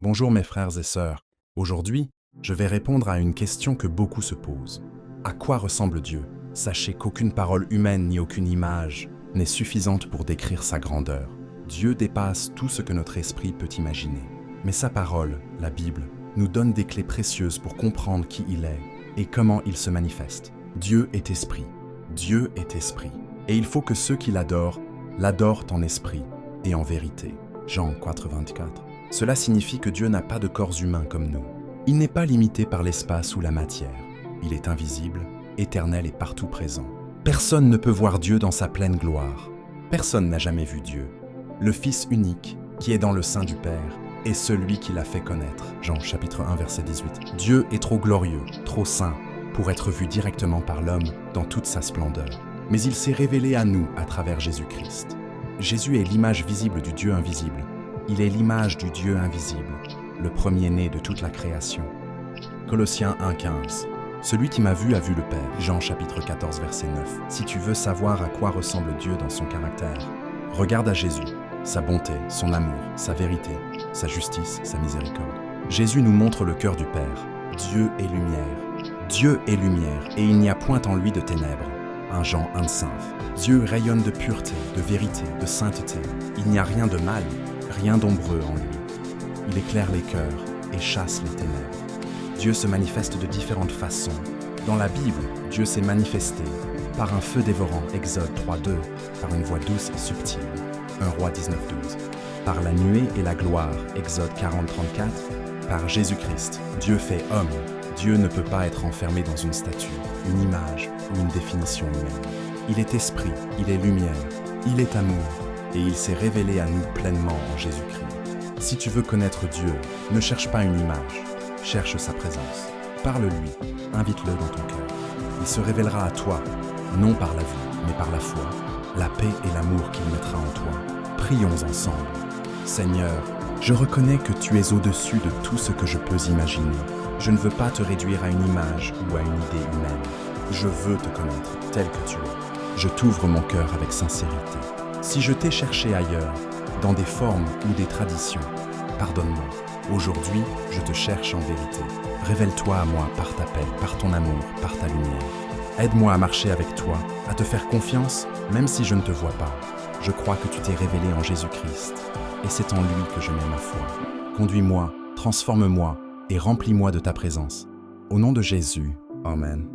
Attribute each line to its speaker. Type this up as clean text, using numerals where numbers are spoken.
Speaker 1: Bonjour mes frères et sœurs. Aujourd'hui, je vais répondre à une question que beaucoup se posent. À quoi ressemble Dieu? Sachez qu'aucune parole humaine ni aucune image n'est suffisante pour décrire sa grandeur. Dieu dépasse tout ce que notre esprit peut imaginer. Mais sa parole, la Bible, nous donne des clés précieuses pour comprendre qui il est et comment il se manifeste. Dieu est esprit. Dieu est esprit. Et il faut que ceux qui l'adorent en esprit et en vérité. Jean 4,24. Cela signifie que Dieu n'a pas de corps humain comme nous. Il n'est pas limité par l'espace ou la matière. Il est invisible, éternel et partout présent. Personne ne peut voir Dieu dans sa pleine gloire. Personne n'a jamais vu Dieu. Le Fils unique, qui est dans le sein du Père, est celui qui l'a fait connaître. Jean chapitre 1 verset 18. Dieu est trop glorieux, trop saint, pour être vu directement par l'homme dans toute sa splendeur. Mais il s'est révélé à nous à travers Jésus-Christ. Jésus est l'image visible du Dieu invisible. Il est l'image du Dieu invisible, le premier-né de toute la création. Colossiens 1,15. Celui qui m'a vu a vu le Père. Jean chapitre 14 verset 9. Si tu veux savoir à quoi ressemble Dieu dans son caractère, regarde à Jésus, sa bonté, son amour, sa vérité, sa justice, sa miséricorde. Jésus nous montre le cœur du Père. Dieu est lumière. Dieu est lumière, et il n'y a point en lui de ténèbres. 1 Jean 1,5. Dieu rayonne de pureté, de vérité, de sainteté. Il n'y a rien de mal, rien d'ombreux en lui. Il éclaire les cœurs et chasse les ténèbres. Dieu se manifeste de différentes façons. Dans la Bible, Dieu s'est manifesté par un feu dévorant, Exode 3,2, par une voix douce et subtile, 1 Roi 19,12, par la nuée et la gloire, Exode 40,34, par Jésus-Christ, Dieu fait homme. Dieu ne peut pas être enfermé dans une statue, une image ou une définition humaine. Il est esprit, il est lumière, il est amour, et il s'est révélé à nous pleinement en Jésus-Christ. Si tu veux connaître Dieu, ne cherche pas une image, cherche sa présence. Parle-lui, invite-le dans ton cœur. Il se révélera à toi, non par la vue, mais par la foi, la paix et l'amour qu'il mettra en toi. Prions ensemble. Seigneur, je reconnais que tu es au-dessus de tout ce que je peux imaginer. Je ne veux pas te réduire à une image ou à une idée humaine. Je veux te connaître tel que tu es. Je t'ouvre mon cœur avec sincérité. Si je t'ai cherché ailleurs, dans des formes ou des traditions, pardonne-moi. Aujourd'hui, je te cherche en vérité. Révèle-toi à moi par ta paix, par ton amour, par ta lumière. Aide-moi à marcher avec toi, à te faire confiance, même si je ne te vois pas. Je crois que tu t'es révélé en Jésus-Christ, et c'est en lui que je mets ma foi. Conduis-moi, transforme-moi, et remplis-moi de ta présence. Au nom de Jésus, Amen.